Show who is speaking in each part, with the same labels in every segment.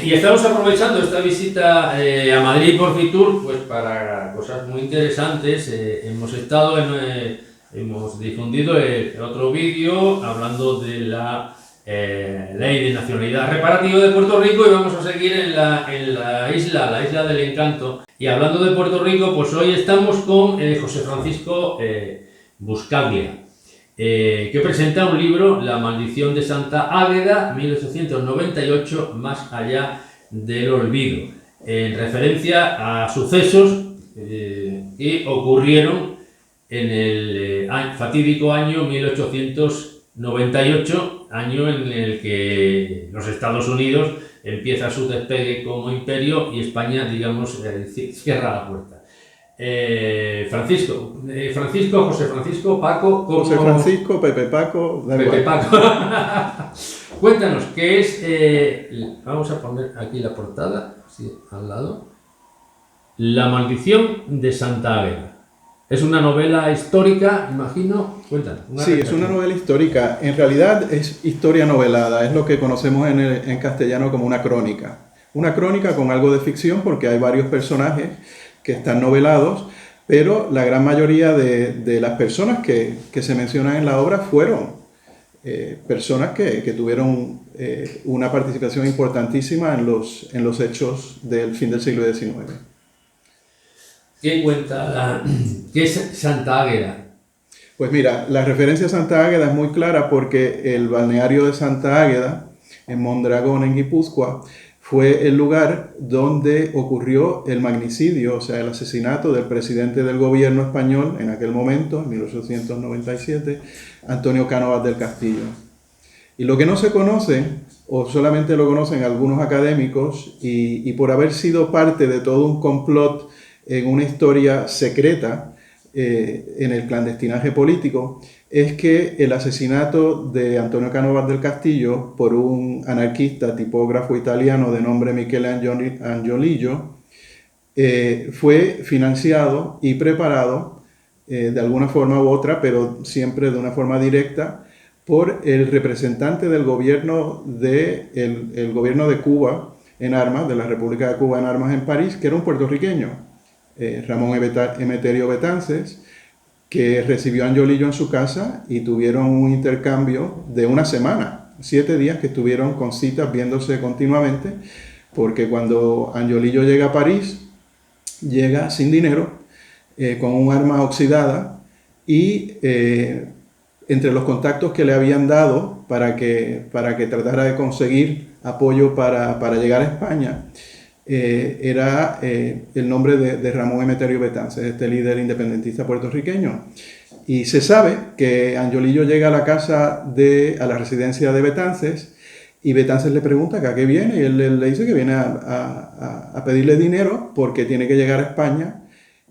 Speaker 1: Y estamos aprovechando esta visita a Madrid por Fitur pues para cosas muy interesantes. Hemos difundido otro vídeo hablando de la Ley de Nacionalidad Reparativa de Puerto Rico, y vamos a seguir en la isla del encanto. Y hablando de Puerto Rico, pues hoy estamos con José Francisco Buscaglia, que presenta un libro, La maldición de Santa Águeda, 1898, más allá del olvido, en referencia a sucesos que ocurrieron en el fatídico año 1898, año en el que los Estados Unidos empieza su despegue como imperio y España, digamos, cierra la puerta. José Francisco, Paco...
Speaker 2: José Francisco, Pepe Paco...
Speaker 1: Pepe Paco. Cuéntanos, ¿qué es...? Vamos a poner aquí la portada, sí, al lado. La maldición de Santa Águeda. Es una novela histórica, imagino. Cuéntanos.
Speaker 2: Sí, es una novela histórica. En realidad es historia novelada. Es lo que conocemos en castellano como una crónica. Una crónica con algo de ficción, porque hay varios personajes que están novelados, pero la gran mayoría de las personas que se mencionan en la obra fueron personas que tuvieron una participación importantísima en los hechos del fin del siglo XIX.
Speaker 1: ¿Qué cuenta? ¿Qué es Santa Águeda?
Speaker 2: Pues mira, la referencia a Santa Águeda es muy clara porque el balneario de Santa Águeda, en Mondragón, en Guipúzcoa, fue el lugar donde ocurrió el magnicidio, o sea, el asesinato del presidente del gobierno español en aquel momento, en 1897, Antonio Cánovas del Castillo. Y lo que no se conoce, o solamente lo conocen algunos académicos, y por haber sido parte de todo un complot en una historia secreta, en el clandestinaje político, es que el asesinato de Antonio Cánovas del Castillo por un anarquista tipógrafo italiano de nombre Michele Angiolillo fue financiado y preparado de alguna forma u otra, pero siempre de una forma directa, por el representante del gobierno el gobierno de Cuba en armas, de la República de Cuba en armas en París, que era un puertorriqueño, Ramón Emeterio Betances, que recibió a Angiolillo en su casa y tuvieron un intercambio de una semana, 7 días que estuvieron con citas viéndose continuamente, porque cuando Angiolillo llega a París, llega sin dinero, con un arma oxidada, y entre los contactos que le habían dado para que tratara de conseguir apoyo para llegar a España, era el nombre de Ramón Emeterio Betances, este líder independentista puertorriqueño. Y se sabe que Angiolillo llega a la residencia de Betances, y Betances le pregunta que a qué viene, y él le dice que viene a pedirle dinero porque tiene que llegar a España.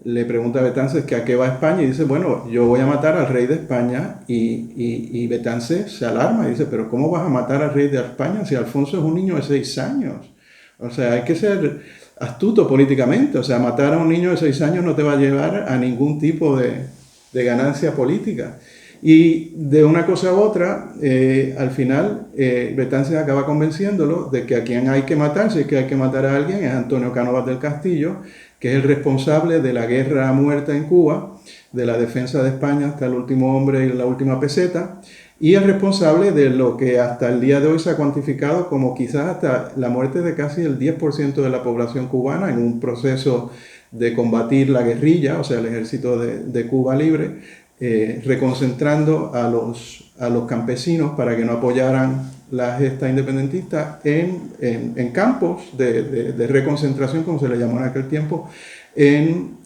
Speaker 2: Le pregunta a Betances que a qué va a España, y dice, bueno, yo voy a matar al rey de España, y Betances se alarma y dice, pero ¿cómo vas a matar al rey de España si Alfonso es un niño de 6 años? O sea, hay que ser astuto políticamente. O sea, matar a un niño de 6 años no te va a llevar a ningún tipo de ganancia política. Y de una cosa u otra, al final, Betances acaba convenciéndolo de que a quien hay que matar, si es que hay que matar a alguien, es Antonio Cánovas del Castillo, que es el responsable de la guerra a muerte en Cuba, de la defensa de España hasta el último hombre y la última peseta, y es responsable de lo que hasta el día de hoy se ha cuantificado como quizás hasta la muerte de casi el 10% de la población cubana en un proceso de combatir la guerrilla, o sea, el ejército de Cuba Libre, reconcentrando a los campesinos para que no apoyaran la gesta independentista en campos de reconcentración, como se le llamó en aquel tiempo, en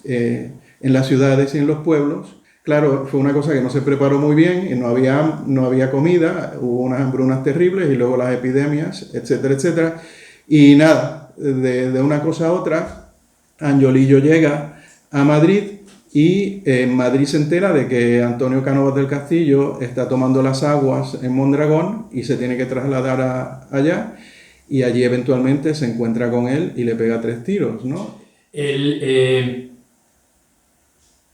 Speaker 2: las ciudades y en los pueblos. Claro, fue una cosa que no se preparó muy bien, y no había comida, hubo unas hambrunas terribles y luego las epidemias, etcétera, etcétera. Y nada, de una cosa a otra, Angiolillo llega a Madrid, y en Madrid se entera de que Antonio Cánovas del Castillo está tomando las aguas en Mondragón y se tiene que trasladar allá, y allí eventualmente se encuentra con él y le pega 3 tiros, ¿no?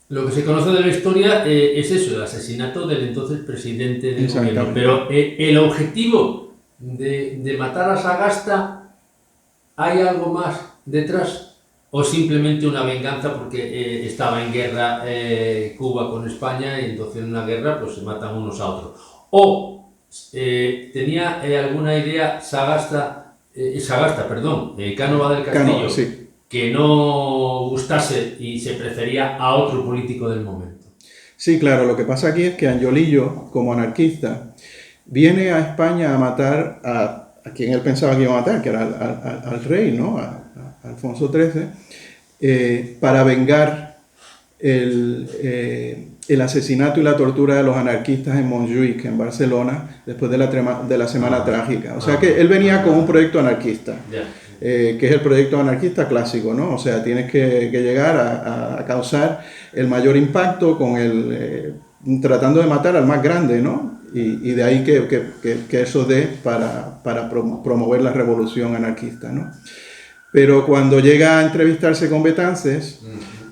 Speaker 1: Lo que se conoce de la historia es eso, el asesinato del entonces presidente del gobierno. Pero el objetivo de matar a Sagasta ¿hay algo más detrás? ¿O simplemente una venganza porque estaba en guerra Cuba con España y entonces en una guerra pues se matan unos a otros? ¿O tenía alguna idea Cánova del Castillo,
Speaker 2: Cano, sí.
Speaker 1: que no gustase y se prefería a otro político del momento?
Speaker 2: Sí, claro, lo que pasa aquí es que Angiolillo, como anarquista, viene a España a matar a quien él pensaba que iba a matar, que era al rey, ¿no? A Alfonso XIII, para vengar el asesinato y la tortura de los anarquistas en Montjuïc, en Barcelona, después de la Semana Trágica. O sea que él venía con un proyecto anarquista. Que es el proyecto anarquista clásico, ¿no? O sea, tienes que llegar a causar el mayor impacto con tratando de matar al más grande, ¿no? Y de ahí que eso dé para promover la revolución anarquista, ¿no? Pero cuando llega a entrevistarse con Betances,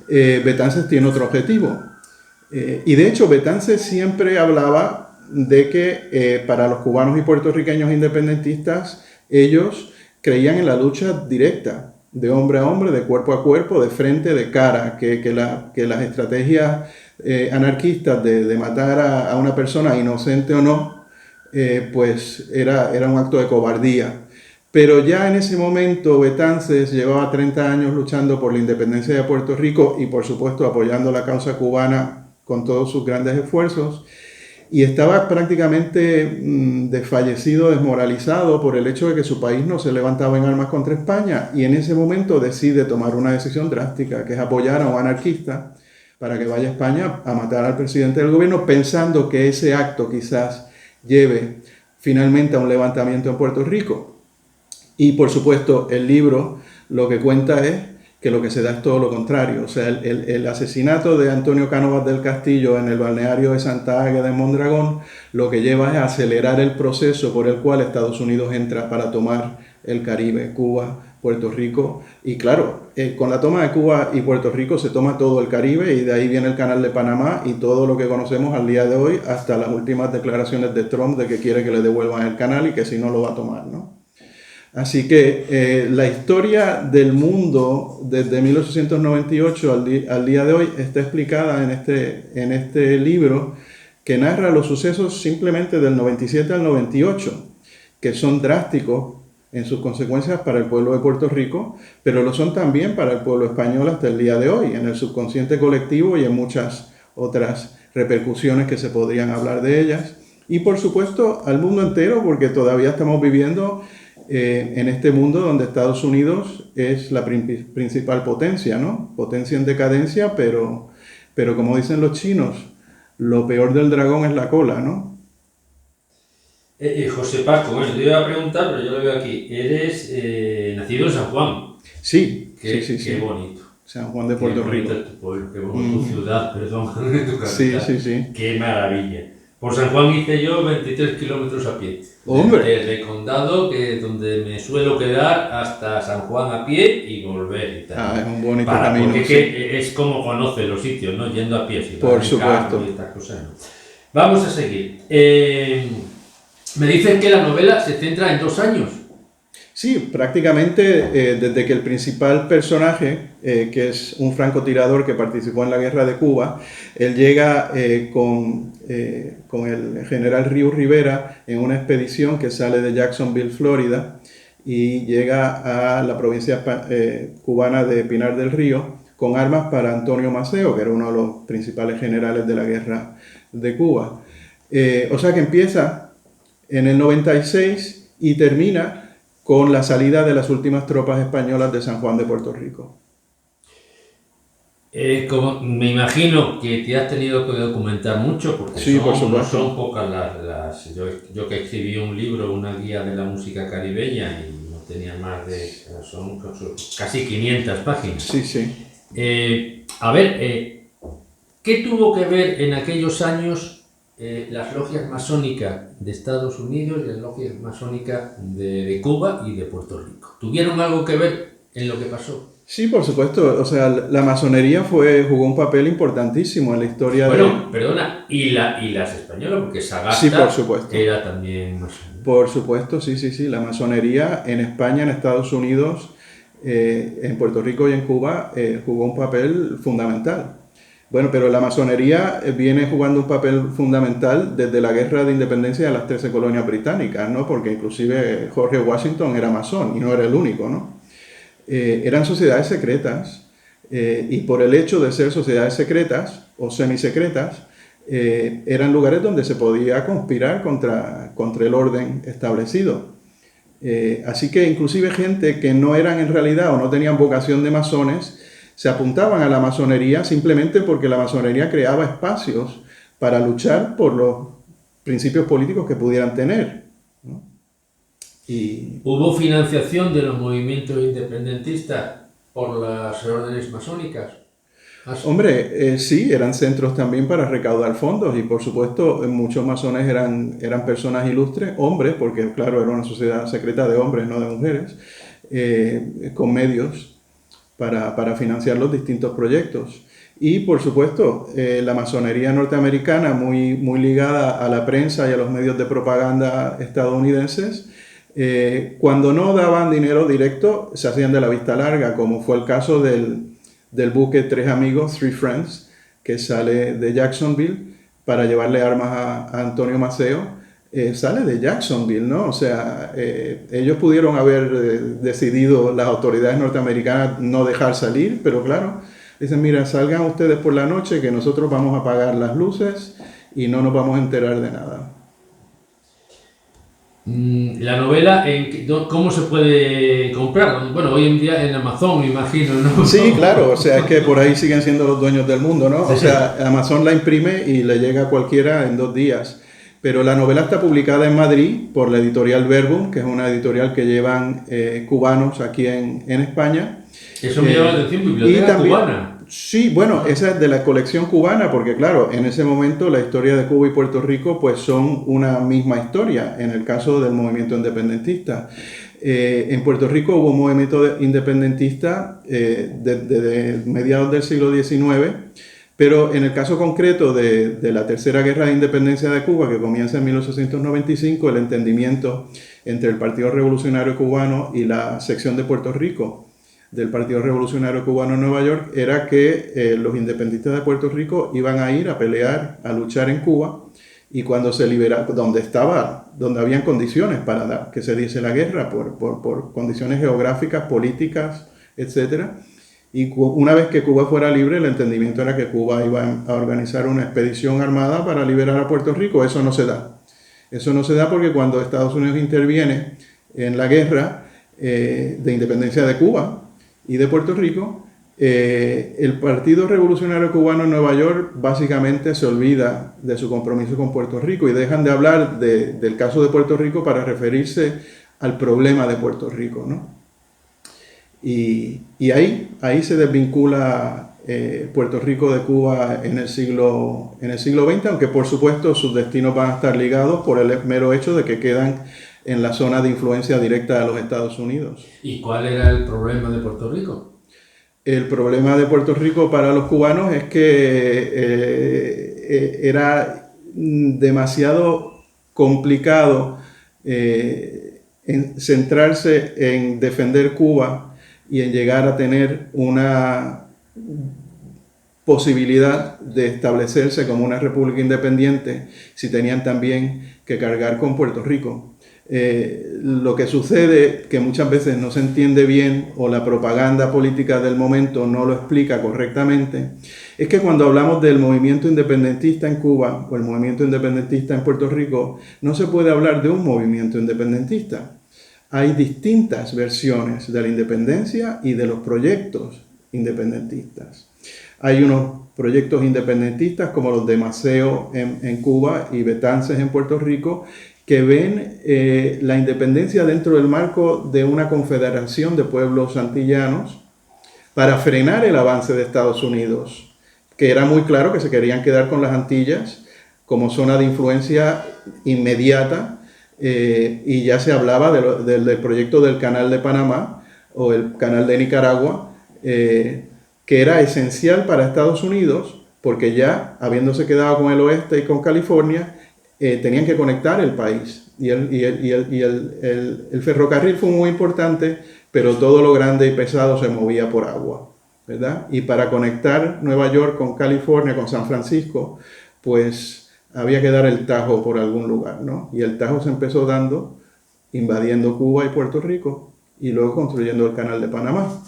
Speaker 2: Betances tiene otro objetivo. Y de hecho, Betances siempre hablaba de que para los cubanos y puertorriqueños independentistas, ellos creían en la lucha directa, de hombre a hombre, de cuerpo a cuerpo, de frente, de cara, que las estrategias anarquistas de matar a una persona, inocente o no, pues era un acto de cobardía. Pero ya en ese momento Betances llevaba 30 años luchando por la independencia de Puerto Rico y por supuesto apoyando la causa cubana con todos sus grandes esfuerzos. Y estaba prácticamente desfallecido, desmoralizado por el hecho de que su país no se levantaba en armas contra España. Y en ese momento decide tomar una decisión drástica, que es apoyar a un anarquista para que vaya a España a matar al presidente del gobierno, pensando que ese acto quizás lleve finalmente a un levantamiento en Puerto Rico. Y por supuesto el libro lo que cuenta es que lo que se da es todo lo contrario. O sea, el asesinato de Antonio Cánovas del Castillo en el balneario de Santa Águeda de Mondragón lo que lleva es a acelerar el proceso por el cual Estados Unidos entra para tomar el Caribe, Cuba, Puerto Rico. Y claro, con la toma de Cuba y Puerto Rico se toma todo el Caribe y de ahí viene el Canal de Panamá y todo lo que conocemos al día de hoy, hasta las últimas declaraciones de Trump de que quiere que le devuelvan el canal y que si no lo va a tomar, ¿no? Así que la historia del mundo desde 1898 al día de hoy está explicada en este libro que narra los sucesos simplemente del 97 al 98, que son drásticos en sus consecuencias para el pueblo de Puerto Rico, pero lo son también para el pueblo español hasta el día de hoy, en el subconsciente colectivo y en muchas otras repercusiones que se podrían hablar de ellas. Y por supuesto al mundo entero, porque todavía estamos viviendo en este mundo donde Estados Unidos es la principal potencia, ¿no? Potencia en decadencia, pero como dicen los chinos, lo peor del dragón es la cola, ¿no?
Speaker 1: José Paco, bueno, te iba a preguntar, pero yo lo veo aquí. Eres nacido en San Juan.
Speaker 2: Sí,
Speaker 1: Qué
Speaker 2: sí.
Speaker 1: bonito.
Speaker 2: San Juan de Puerto Rico.
Speaker 1: Qué bonito tu pueblo, qué bonito tu ciudad, perdón, tu capital.
Speaker 2: Sí.
Speaker 1: Qué maravilla. Por San Juan hice yo 23 kilómetros a pie.
Speaker 2: ¡Hombre!
Speaker 1: Desde Condado, que es donde me suelo quedar, hasta San Juan a pie y volver y tal.
Speaker 2: Es un bonito camino.
Speaker 1: Porque
Speaker 2: sí.
Speaker 1: es como conoce los sitios, ¿no? Yendo a pie. Si
Speaker 2: por supuesto.
Speaker 1: Y estas cosas, ¿no? Vamos a seguir. Me dicen que la novela se centra en 2 años.
Speaker 2: Sí, prácticamente desde que el principal personaje, que es un francotirador que participó en la guerra de Cuba, él llega con el general Río Rivera en una expedición que sale de Jacksonville, Florida, y llega a la provincia cubana de Pinar del Río con armas para Antonio Maceo, que era uno de los principales generales de la guerra de Cuba. O sea que empieza en el 96 y termina con la salida de las últimas tropas españolas de San Juan de Puerto Rico.
Speaker 1: Como me imagino que te has tenido que documentar mucho, porque
Speaker 2: sí, por supuesto.
Speaker 1: No son pocas las yo que escribí un libro, una guía de la música caribeña, y no tenía más de... son casi 500 páginas.
Speaker 2: Sí.
Speaker 1: A ver, ¿qué tuvo que ver en aquellos años las logias masónicas de Estados Unidos y las logias masónicas de Cuba y de Puerto Rico? ¿Tuvieron algo que ver en lo que pasó?
Speaker 2: Sí, por supuesto. O sea, la masonería jugó un papel importantísimo en la historia
Speaker 1: perdona, y las españolas, porque Sagasta
Speaker 2: sí, por supuesto.
Speaker 1: Era también masónica.
Speaker 2: Por supuesto, sí. La masonería en España, en Estados Unidos, en Puerto Rico y en Cuba jugó un papel fundamental. Bueno, pero la masonería viene jugando un papel fundamental desde la Guerra de Independencia de las 13 colonias británicas, ¿no? Porque inclusive George Washington era masón y no era el único, ¿no? Eran sociedades secretas y por el hecho de ser sociedades secretas o semisecretas, eran lugares donde se podía conspirar contra el orden establecido. Así que inclusive gente que no eran en realidad o no tenían vocación de masones, se apuntaban a la masonería simplemente porque la masonería creaba espacios para luchar por los principios políticos que pudieran tener, ¿no?
Speaker 1: ¿Hubo financiación de los movimientos independentistas por las órdenes masónicas?
Speaker 2: Hombre, sí, eran centros también para recaudar fondos y por supuesto muchos masones eran personas ilustres, hombres, porque claro, era una sociedad secreta de hombres, no de mujeres, con medios para financiar los distintos proyectos. Y por supuesto, la masonería norteamericana, muy ligada a la prensa y a los medios de propaganda estadounidenses, cuando no daban dinero directo, se hacían de la vista larga, como fue el caso del buque Tres Amigos, Three Friends, que sale de Jacksonville para llevarle armas a Antonio Maceo. Sale de Jacksonville, ¿no? O sea, ellos pudieron haber decidido, las autoridades norteamericanas, no dejar salir, pero claro, dicen, mira, salgan ustedes por la noche que nosotros vamos a apagar las luces y no nos vamos a enterar de nada.
Speaker 1: La novela, ¿cómo se puede comprar? Bueno, hoy en día en Amazon, me imagino, ¿no?
Speaker 2: Sí, claro, o sea, es que por ahí siguen siendo los dueños del mundo, ¿no? O sea, Amazon la imprime y le llega a cualquiera en 2 días. Pero la novela está publicada en Madrid por la editorial Verbum, que es una editorial que llevan cubanos aquí en España.
Speaker 1: Eso me llama la atención, biblioteca cubana.
Speaker 2: Sí, bueno, esa es de la colección cubana, porque claro, en ese momento la historia de Cuba y Puerto Rico pues son una misma historia, en el caso del movimiento independentista. En Puerto Rico hubo un movimiento independentista desde mediados del siglo XIX, pero en el caso concreto de la Tercera Guerra de Independencia de Cuba, que comienza en 1895, el entendimiento entre el Partido Revolucionario Cubano y la sección de Puerto Rico del Partido Revolucionario Cubano en Nueva York era que los independentistas de Puerto Rico iban a ir a pelear, a luchar en Cuba, y cuando se libera, donde habían condiciones para que se diese la guerra, por condiciones geográficas, políticas, etc. Y una vez que Cuba fuera libre, el entendimiento era que Cuba iba a organizar una expedición armada para liberar a Puerto Rico. Eso no se da. Eso no se da porque cuando Estados Unidos interviene en la guerra de independencia de Cuba y de Puerto Rico, el Partido Revolucionario Cubano en Nueva York básicamente se olvida de su compromiso con Puerto Rico y dejan de hablar del caso de Puerto Rico para referirse al problema de Puerto Rico, ¿no? Y ahí se desvincula Puerto Rico de Cuba en el siglo XX, aunque por supuesto sus destinos van a estar ligados por el mero hecho de que quedan en la zona de influencia directa de los Estados Unidos.
Speaker 1: ¿Y cuál era el problema de Puerto Rico?
Speaker 2: El problema de Puerto Rico para los cubanos es que era demasiado complicado centrarse en defender Cuba y en llegar a tener una posibilidad de establecerse como una república independiente si tenían también que cargar con Puerto Rico. Lo que sucede, que muchas veces no se entiende bien o la propaganda política del momento no lo explica correctamente, es que cuando hablamos del movimiento independentista en Cuba o el movimiento independentista en Puerto Rico, no se puede hablar de un movimiento independentista. Hay distintas versiones de la independencia y de los proyectos independentistas. Hay unos proyectos independentistas como los de Maceo en Cuba y Betances en Puerto Rico, que ven la independencia dentro del marco de una confederación de pueblos antillanos para frenar el avance de Estados Unidos, que era muy claro que se querían quedar con las Antillas como zona de influencia inmediata, y ya se hablaba del proyecto del Canal de Panamá o el Canal de Nicaragua, que era esencial para Estados Unidos porque ya habiéndose quedado con el oeste y con California, tenían que conectar el país y el ferrocarril fue muy importante pero todo lo grande y pesado se movía por agua, ¿verdad? Y para conectar Nueva York con California, con San Francisco, pues había que dar el Tajo por algún lugar, ¿no? Y el Tajo se empezó dando invadiendo Cuba y Puerto Rico y luego construyendo el Canal de Panamá.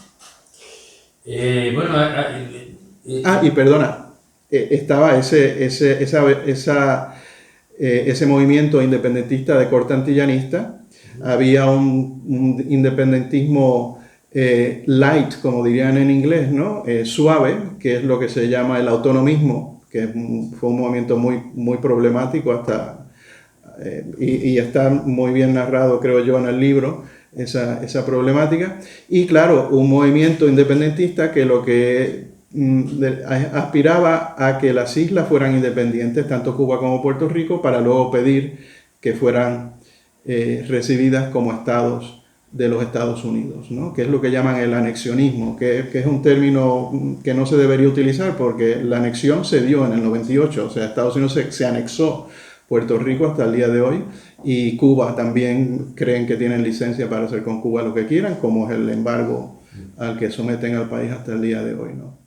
Speaker 1: Bueno,
Speaker 2: Y perdona, estaba ese movimiento independentista de corte antillanista. Había un independentismo light, como dirían en inglés, ¿no? Suave, que es lo que se llama el autonomismo, que fue un movimiento muy problemático hasta, y está muy bien narrado, creo yo, en el libro, esa problemática. Y claro, un movimiento independentista que lo que aspiraba a que las islas fueran independientes, tanto Cuba como Puerto Rico, para luego pedir que fueran recibidas como estados de los Estados Unidos, ¿no? Que es lo que llaman el anexionismo, que es un término que no se debería utilizar porque la anexión se dio en el 98, o sea, Estados Unidos se anexó Puerto Rico hasta el día de hoy, y Cuba también creen que tienen licencia para hacer con Cuba lo que quieran, como es el embargo al que someten al país hasta el día de hoy, ¿no?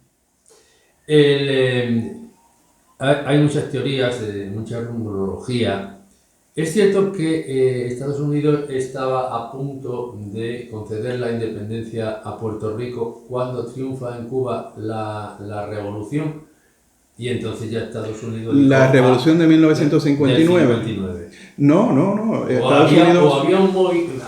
Speaker 1: Hay muchas teorías, mucha rumorología. Es cierto que Estados Unidos estaba a punto de conceder la independencia a Puerto Rico cuando triunfa en Cuba la revolución, y entonces ya Estados Unidos dijo,
Speaker 2: La revolución de 1959. No. Estados Unidos...
Speaker 1: había un movimiento,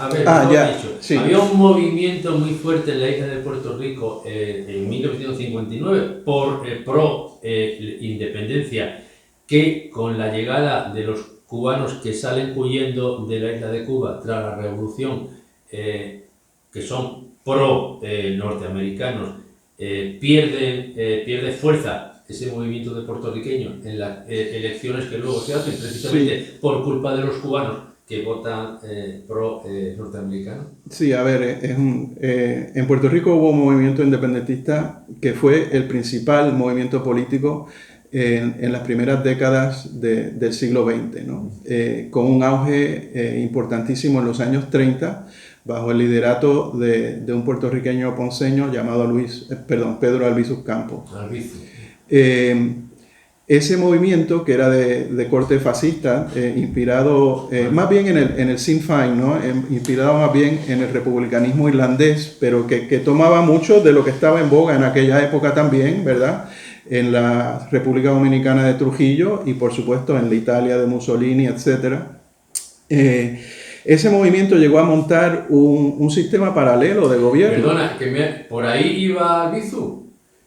Speaker 2: sí.
Speaker 1: había un movimiento muy fuerte en la isla de Puerto Rico en 1959 por pro independencia, que con la llegada de los cubanos que salen huyendo de la isla de Cuba tras la revolución, que son pro norteamericanos, pierde fuerza ese movimiento de puertorriqueños en las elecciones que luego se hacen precisamente por culpa de los cubanos que votan pro norteamericano.
Speaker 2: Sí, a ver, en Puerto Rico hubo un movimiento independentista que fue el principal movimiento político en las primeras décadas del siglo XX, ¿no? Con un auge importantísimo en los años 30, bajo el liderato de un puertorriqueño ponceño llamado Pedro Albizu Campos. Ese movimiento, que era de corte fascista, inspirado más bien en el Sinn Féin, ¿no? Inspirado más bien en el republicanismo irlandés, pero que tomaba mucho de lo que estaba en boga en aquella época también, ¿verdad? En la República Dominicana de Trujillo y por supuesto en la Italia de Mussolini, etc. Ese movimiento llegó a montar un sistema paralelo de gobierno.
Speaker 1: Perdona, ¿por ahí iba Albizu?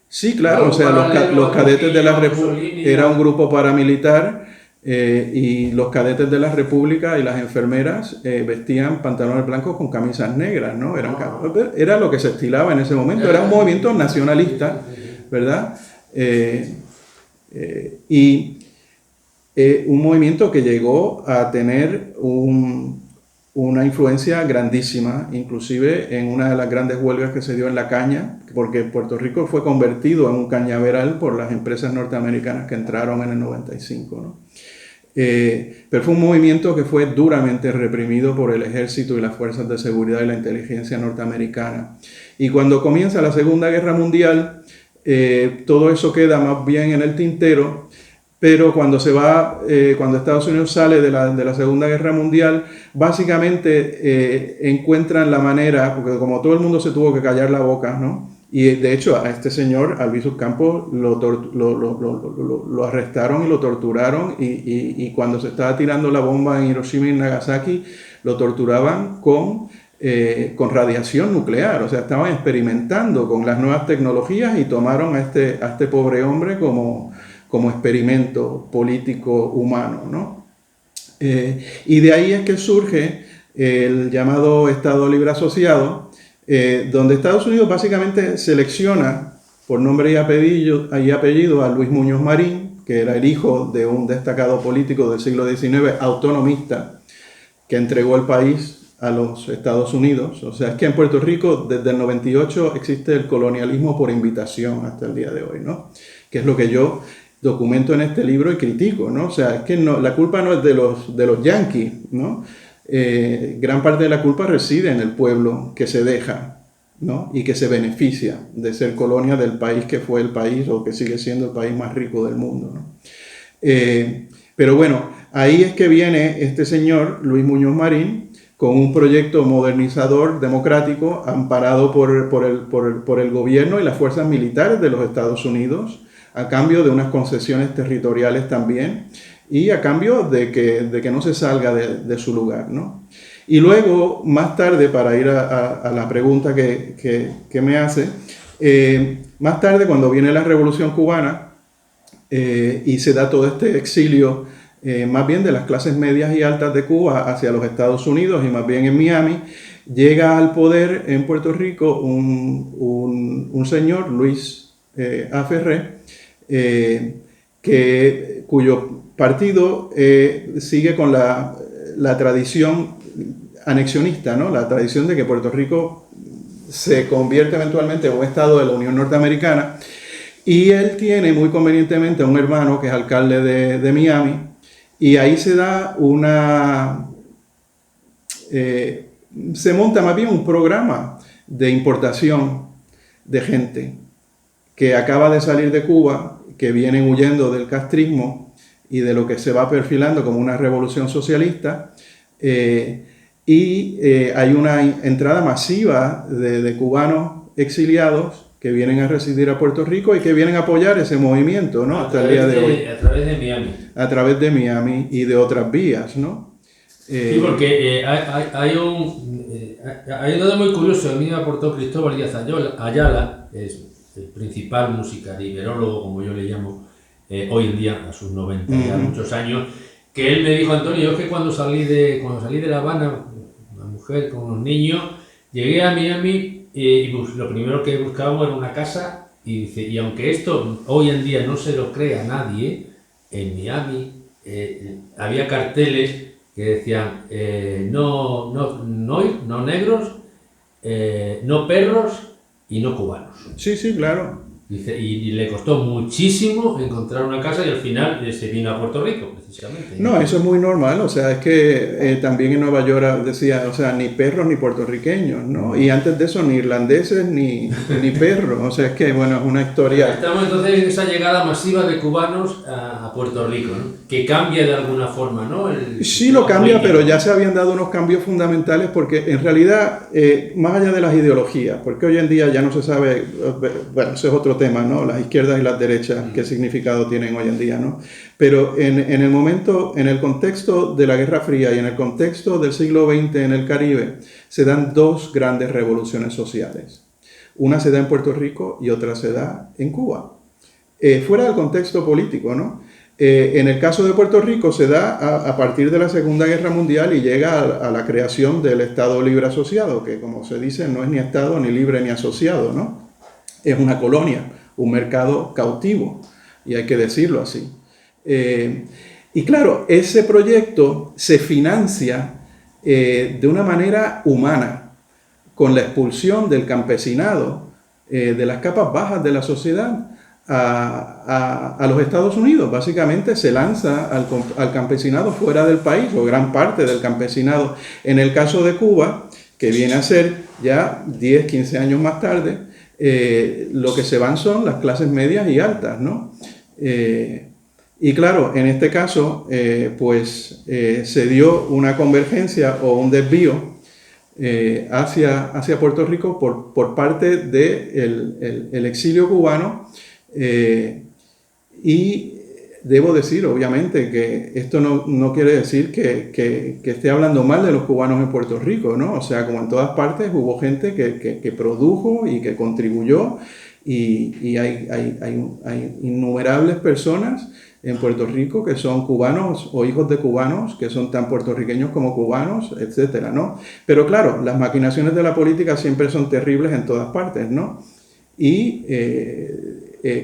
Speaker 2: Sí, claro, o sea, los cadetes de la República, era un grupo paramilitar, y los cadetes de la República y las enfermeras vestían pantalones blancos con camisas negras, ¿no? Era lo que se estilaba en ese momento, era un movimiento nacionalista, ¿verdad? Y un movimiento que llegó a tener una influencia grandísima, inclusive en una de las grandes huelgas que se dio en la caña, porque Puerto Rico fue convertido en un cañaveral por las empresas norteamericanas que entraron en el 95, ¿no? Pero fue un movimiento que fue duramente reprimido por el ejército y las fuerzas de seguridad y la inteligencia norteamericana. Y cuando comienza la Segunda Guerra Mundial, todo eso queda más bien en el tintero, pero cuando Estados Unidos sale de la Segunda Guerra Mundial, básicamente encuentran la manera, porque como todo el mundo se tuvo que callar la boca, ¿no? Y de hecho a este señor, Albizu Campos, lo arrestaron y lo torturaron, y cuando se estaba tirando la bomba en Hiroshima y Nagasaki, lo torturaban con radiación nuclear. O sea, estaban experimentando con las nuevas tecnologías y tomaron a este pobre hombre como experimento político humano, ¿no? Y de ahí es que surge el llamado Estado Libre Asociado, donde Estados Unidos básicamente selecciona por nombre y apellido a Luis Muñoz Marín, que era el hijo de un destacado político del siglo XIX, autonomista, que entregó el país a los Estados Unidos. O sea, es que en Puerto Rico desde el 98 existe el colonialismo por invitación hasta el día de hoy, ¿no? Que es lo que yo documento en este libro y critico, ¿no? O sea, es que la culpa no es de los yanquis, ¿no? gran parte de la culpa reside en el pueblo que se deja, ¿no? Y que se beneficia de ser colonia del país que fue el país o que sigue siendo el país más rico del mundo, ¿no? Pero bueno, ahí es que viene este señor, Luis Muñoz Marín, con un proyecto modernizador, democrático, amparado por el gobierno y las fuerzas militares de los Estados Unidos, a cambio de unas concesiones territoriales también, y a cambio de que no se salga de su lugar, ¿no? Y luego, más tarde, para ir a la pregunta que me hace, más tarde, cuando viene la Revolución Cubana, y se da todo este exilio, más bien de las clases medias y altas de Cuba hacia los Estados Unidos y más bien en Miami, llega al poder en Puerto Rico un señor, Luis A. Ferré, cuyo partido sigue con la tradición anexionista, ¿no? La tradición de que Puerto Rico se convierte eventualmente en un estado de la Unión Norteamericana. Y él tiene muy convenientemente un hermano que es alcalde de Miami, y ahí se da se monta más bien un programa de importación de gente que acaba de salir de Cuba, que vienen huyendo del castrismo y de lo que se va perfilando como una revolución socialista, hay una entrada masiva de cubanos exiliados que vienen a residir a Puerto Rico y que vienen a apoyar ese movimiento, ¿no? Hasta el día de hoy.
Speaker 1: A través de Miami.
Speaker 2: A través de Miami y de otras vías, ¿no?
Speaker 1: Sí, porque hay un dato muy curioso. A mí me aportó Cristóbal Díaz Ayala, es el principal musicariberólogo, como yo le llamo, hoy en día, a sus 90 ya muchos años, que él me dijo: Antonio, yo es que cuando salí de La Habana, una mujer con unos niños, llegué a Miami y lo primero que buscábamos era una casa, y dice, y aunque esto hoy en día no se lo crea nadie, en Miami había carteles que decían no negros, no perros y no cubanos.
Speaker 2: Sí, sí, claro.
Speaker 1: Dice, y le costó muchísimo encontrar una casa y al final se vino a Puerto Rico, precisamente.
Speaker 2: No, eso es muy normal, o sea, es que también en Nueva York decía, o sea, ni perros ni puertorriqueños, ¿no? Y antes de eso ni irlandeses ni perros, o sea, es que, bueno, es una historia...
Speaker 1: Estamos entonces en esa llegada masiva de cubanos a Puerto Rico, ¿no? Que cambia de alguna forma, ¿no?
Speaker 2: Sí lo cambia, pero ya se habían dado unos cambios fundamentales porque en realidad, más allá de las ideologías, porque hoy en día ya no se sabe, bueno, ese es otro tema, ¿no? Las izquierdas y las derechas, qué significado tienen hoy en día, ¿no? Pero en el momento, en el contexto de la Guerra Fría y en el contexto del siglo XX en el Caribe, se dan dos grandes revoluciones sociales. Una se da en Puerto Rico y otra se da en Cuba. Fuera del contexto político, ¿no? En el caso de Puerto Rico se da a partir de la Segunda Guerra Mundial y llega a la creación del Estado Libre Asociado, que como se dice no es ni Estado ni libre ni asociado, ¿no? Es una colonia, un mercado cautivo, y hay que decirlo así. Y claro, ese proyecto se financia de una manera humana, con la expulsión del campesinado, de las capas bajas de la sociedad, a los Estados Unidos. Básicamente se lanza al campesinado fuera del país, o gran parte del campesinado. En el caso de Cuba, que viene a ser ya 10, 15 años más tarde, lo que se van son las clases medias y altas, ¿no? Y claro, en este caso, se dio una convergencia o un desvío hacia Puerto Rico por parte del exilio cubano, y debo decir, obviamente, que esto no quiere decir que esté hablando mal de los cubanos en Puerto Rico, ¿no? O sea, como en todas partes hubo gente que produjo y que contribuyó, y hay innumerables personas en Puerto Rico que son cubanos o hijos de cubanos, que son tan puertorriqueños como cubanos, etcétera, ¿no? Pero claro, las maquinaciones de la política siempre son terribles en todas partes, ¿no? Y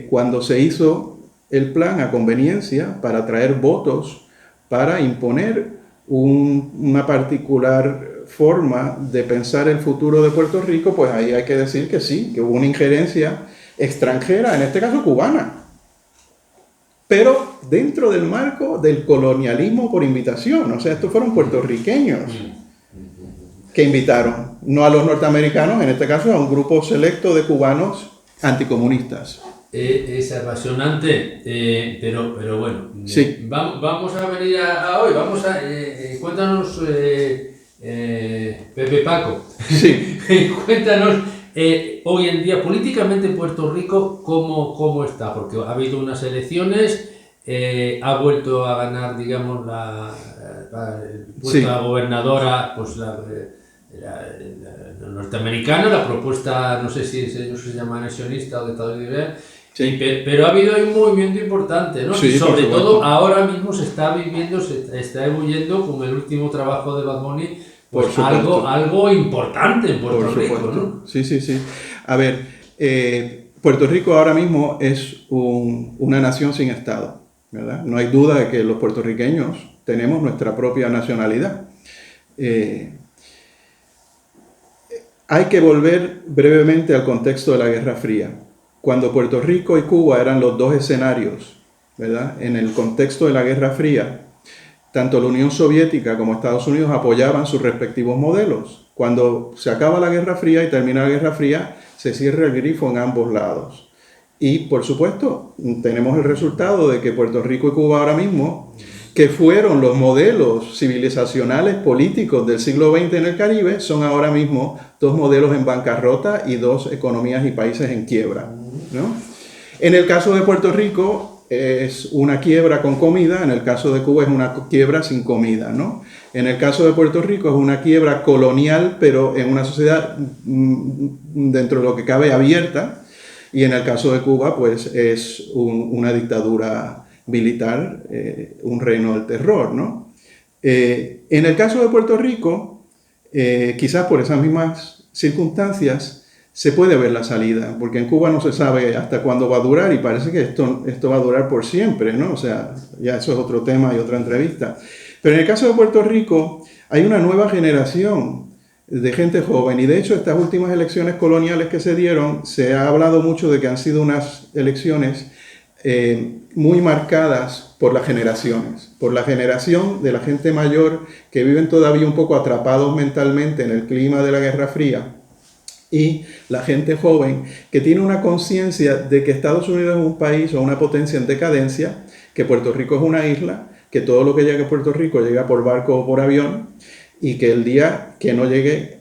Speaker 2: cuando se hizo el plan a conveniencia para traer votos, para imponer una particular forma de pensar el futuro de Puerto Rico, pues ahí hay que decir que sí, que hubo una injerencia extranjera, en este caso cubana. pero dentro del marco del colonialismo por invitación. O sea, estos fueron puertorriqueños que invitaron, no a los norteamericanos, en este caso a un grupo selecto de cubanos anticomunistas.
Speaker 1: Es apasionante, pero bueno,
Speaker 2: Sí.
Speaker 1: vamos a venir a hoy, cuéntanos, Pepe Paco,
Speaker 2: Sí.
Speaker 1: cuéntanos hoy en día políticamente Puerto Rico cómo está, porque ha habido unas elecciones, ha vuelto a ganar, digamos, el puesto de gobernadora, pues la norteamericana, la propuesta, no sé si ellos se llama anexionista o de Estado Libre. Sí. Pero ha habido un movimiento importante, ¿no? Sí, y sobre todo ahora mismo se está ebulliendo con el último trabajo de Bad Bunny, pues algo importante en Puerto Rico, ¿no?
Speaker 2: Sí. A ver, Puerto Rico ahora mismo es una nación sin Estado, ¿verdad? No hay duda de que los puertorriqueños tenemos nuestra propia nacionalidad. Hay que volver brevemente al contexto de la Guerra Fría. Cuando Puerto Rico y Cuba eran los dos escenarios, ¿verdad? En el contexto de la Guerra Fría, tanto la Unión Soviética como Estados Unidos apoyaban sus respectivos modelos. Cuando se acaba la Guerra Fría y termina la Guerra Fría, se cierra el grifo en ambos lados. Y, por supuesto, tenemos el resultado de que Puerto Rico y Cuba ahora mismo, que fueron los modelos civilizacionales políticos del siglo XX en el Caribe, son ahora mismo dos modelos en bancarrota y dos economías y países en quiebra, ¿no? En el caso de Puerto Rico es una quiebra con comida, en el caso de Cuba es una quiebra sin comida, ¿no? En el caso de Puerto Rico es una quiebra colonial, pero en una sociedad dentro de lo que cabe abierta, y en el caso de Cuba pues es una dictadura militar, un reino del terror, ¿no? En el caso de Puerto Rico, quizás por esas mismas circunstancias, se puede ver la salida, porque en Cuba no se sabe hasta cuándo va a durar y parece que esto va a durar por siempre, ¿no? O sea, ya eso es otro tema y otra entrevista. Pero en el caso de Puerto Rico hay una nueva generación de gente joven y de hecho estas últimas elecciones coloniales que se dieron, se ha hablado mucho de que han sido unas elecciones muy marcadas por las generaciones, por la generación de la gente mayor que viven todavía un poco atrapados mentalmente en el clima de la Guerra Fría, y la gente joven que tiene una conciencia de que Estados Unidos es un país o una potencia en decadencia, que Puerto Rico es una isla, que todo lo que llega a Puerto Rico llega por barco o por avión, y que el día que no llegue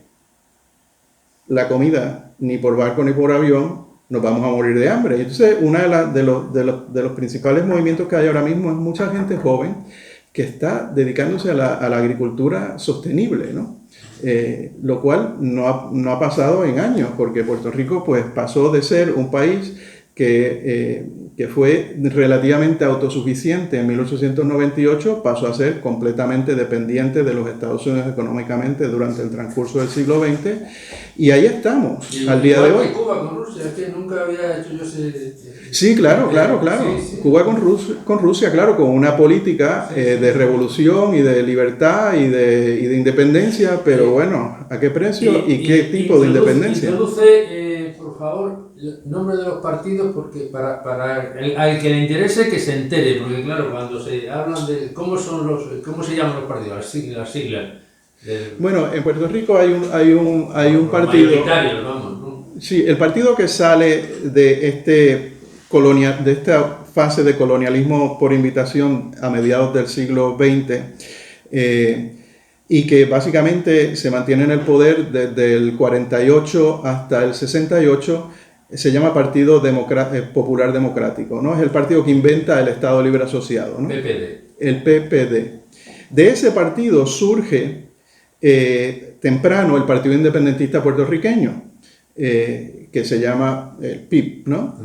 Speaker 2: la comida ni por barco ni por avión, nos vamos a morir de hambre. Y entonces, uno de los principales movimientos que hay ahora mismo es mucha gente joven que está dedicándose a la agricultura sostenible, ¿no? Lo cual no ha pasado en años, porque Puerto Rico pues, pasó de ser un país que fue relativamente autosuficiente en 1898, pasó a ser completamente dependiente de los Estados Unidos económicamente durante el transcurso del siglo XX, y ahí estamos, al día de hoy.
Speaker 1: Cuba con Rusia, es que nunca había hecho yo ese...
Speaker 2: Sí, claro. Sí. Cuba con Rusia, claro, con una política de revolución y de libertad y de independencia, pero bueno, ¿a qué precio y qué tipo de independencia?
Speaker 1: Introduce, por favor, el nombre de los partidos, porque para al que le interese que se entere, porque claro, cuando se hablan de cómo se llaman los partidos, las siglas.
Speaker 2: Bueno, en Puerto Rico hay un partido.
Speaker 1: Vamos, ¿no?
Speaker 2: Sí, el partido que sale de esta fase de colonialismo por invitación a mediados del siglo XX, y que básicamente se mantiene en el poder desde el 48 hasta el 68, se llama Partido Popular Democrático, ¿no? Es el partido que inventa el Estado Libre Asociado, ¿no?
Speaker 1: PPD.
Speaker 2: El PPD. De ese partido surge temprano el Partido Independentista Puertorriqueño, que se llama el PIP, ¿no?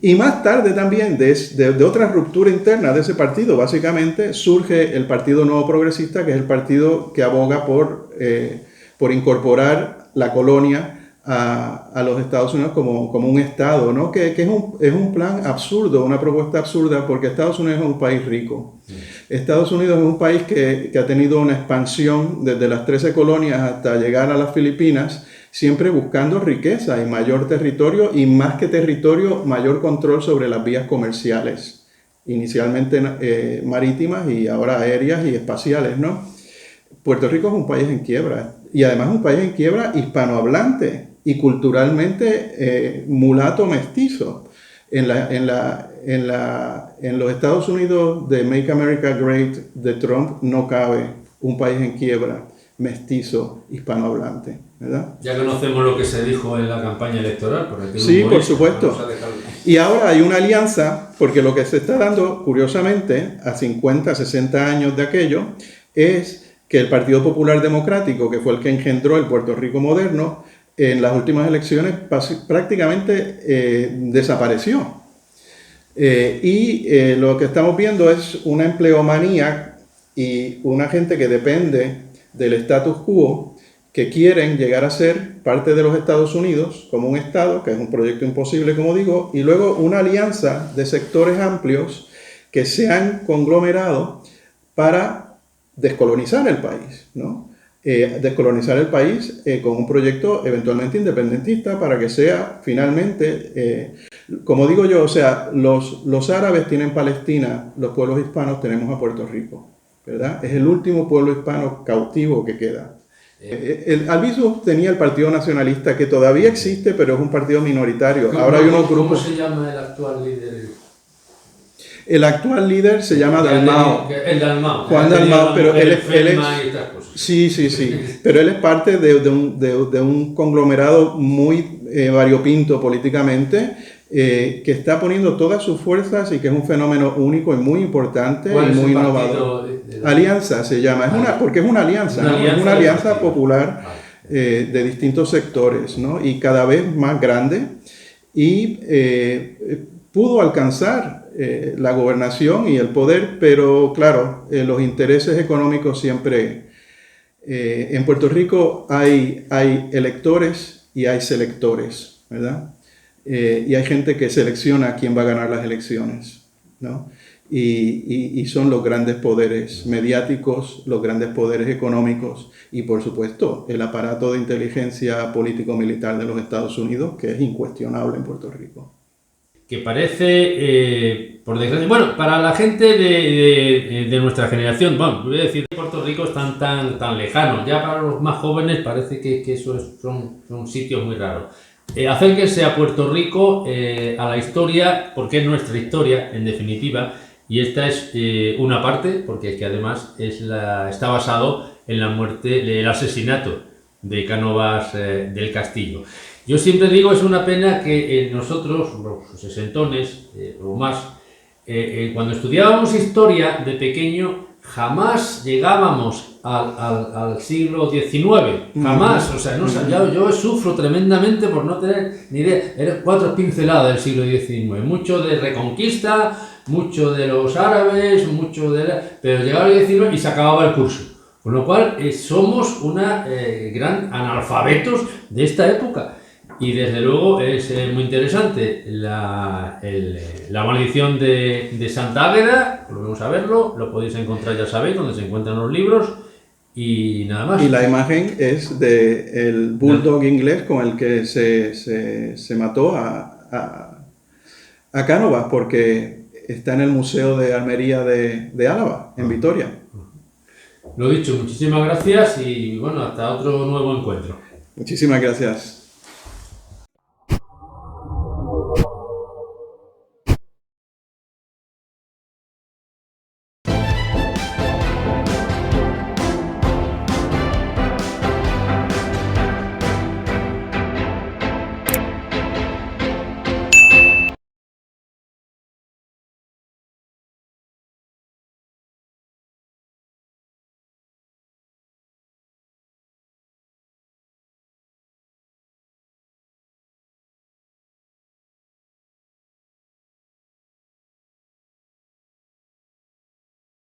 Speaker 2: Y más tarde también, de otra ruptura interna de ese partido, básicamente surge el Partido Nuevo Progresista, que es el partido que aboga por incorporar la colonia a los Estados Unidos como un Estado, ¿no? Que es un plan absurdo, una propuesta absurda, porque Estados Unidos es un país rico. Estados Unidos es un país que ha tenido una expansión desde las 13 colonias hasta llegar a las Filipinas, siempre buscando riqueza y mayor territorio, y más que territorio, mayor control sobre las vías comerciales inicialmente marítimas y ahora aéreas y espaciales, ¿no? Puerto Rico es un país en quiebra y además un país en quiebra hispanohablante y culturalmente mulato mestizo. En los Estados Unidos de Make America Great de Trump no cabe un país en quiebra mestizo hispanohablante, ¿verdad?
Speaker 1: Ya conocemos lo que se dijo en la campaña electoral.
Speaker 2: Sí, por supuesto. Y ahora hay una alianza, porque lo que se está dando, curiosamente, a 50, 60 años de aquello, es que el Partido Popular Democrático, que fue el que engendró el Puerto Rico moderno, en las últimas elecciones prácticamente desapareció. Lo que estamos viendo es una empleomanía y una gente que depende del status quo, que quieren llegar a ser parte de los Estados Unidos como un Estado, que es un proyecto imposible, como digo, y luego una alianza de sectores amplios que se han conglomerado para descolonizar el país, ¿no? Descolonizar el país con un proyecto eventualmente independentista para que sea finalmente, como digo yo, o sea, los árabes tienen Palestina, los pueblos hispanos tenemos a Puerto Rico, ¿verdad? Es el último pueblo hispano cautivo que queda. Albizu tenía el Partido Nacionalista, que todavía existe, pero es un partido minoritario. Ahora hay unos grupos.
Speaker 1: ¿Cómo se llama el actual líder?
Speaker 2: El actual líder se llama Dalmau.
Speaker 1: El Dalmau.
Speaker 2: Juan Dalmau, pero él es. Sí, pero él es parte de un conglomerado muy variopinto políticamente, que está poniendo todas sus fuerzas y que es un fenómeno único y muy importante y muy innovador. Alianza se llama, porque es una alianza, ¿no? Es una alianza popular de distintos sectores, ¿no? Y cada vez más grande, y pudo alcanzar la gobernación y el poder, pero claro, los intereses económicos siempre... en Puerto Rico hay electores y hay selectores, ¿verdad? Y hay gente que selecciona quién va a ganar las elecciones, ¿no? Y son los grandes poderes mediáticos, los grandes poderes económicos y, por supuesto, el aparato de inteligencia político-militar de los Estados Unidos, que es incuestionable en Puerto Rico.
Speaker 1: Que parece, por desgracia, bueno, para la gente de nuestra generación, bueno, voy a decir que Puerto Rico es tan lejano, ya para los más jóvenes parece que eso son sitios muy raros. Acérquense a Puerto Rico, a la historia, porque es nuestra historia, en definitiva, y esta es una parte, porque es que además está basado en la muerte, el asesinato de Cánovas del Castillo. Yo siempre digo, es una pena que nosotros, los sesentones o más, cuando estudiábamos historia de pequeño, jamás llegábamos al siglo XIX, jamás, o sea, no, yo sufro tremendamente por no tener ni idea, eran 4 pinceladas del siglo XIX, mucho de Reconquista, mucho de los árabes, pero llegaba el XIX y se acababa el curso, con lo cual somos una gran analfabetos de esta época. Y desde luego es muy interesante la maldición de Santa Águeda, volvemos a verlo, lo podéis encontrar, ya sabéis, donde se encuentran los libros, y nada más.
Speaker 2: Y la imagen es del bulldog inglés con el que se mató a Cánovas, porque está en el Museo de Armería de Álava, en Vitoria.
Speaker 1: Lo dicho, muchísimas gracias y bueno, hasta otro nuevo encuentro.
Speaker 2: Muchísimas gracias.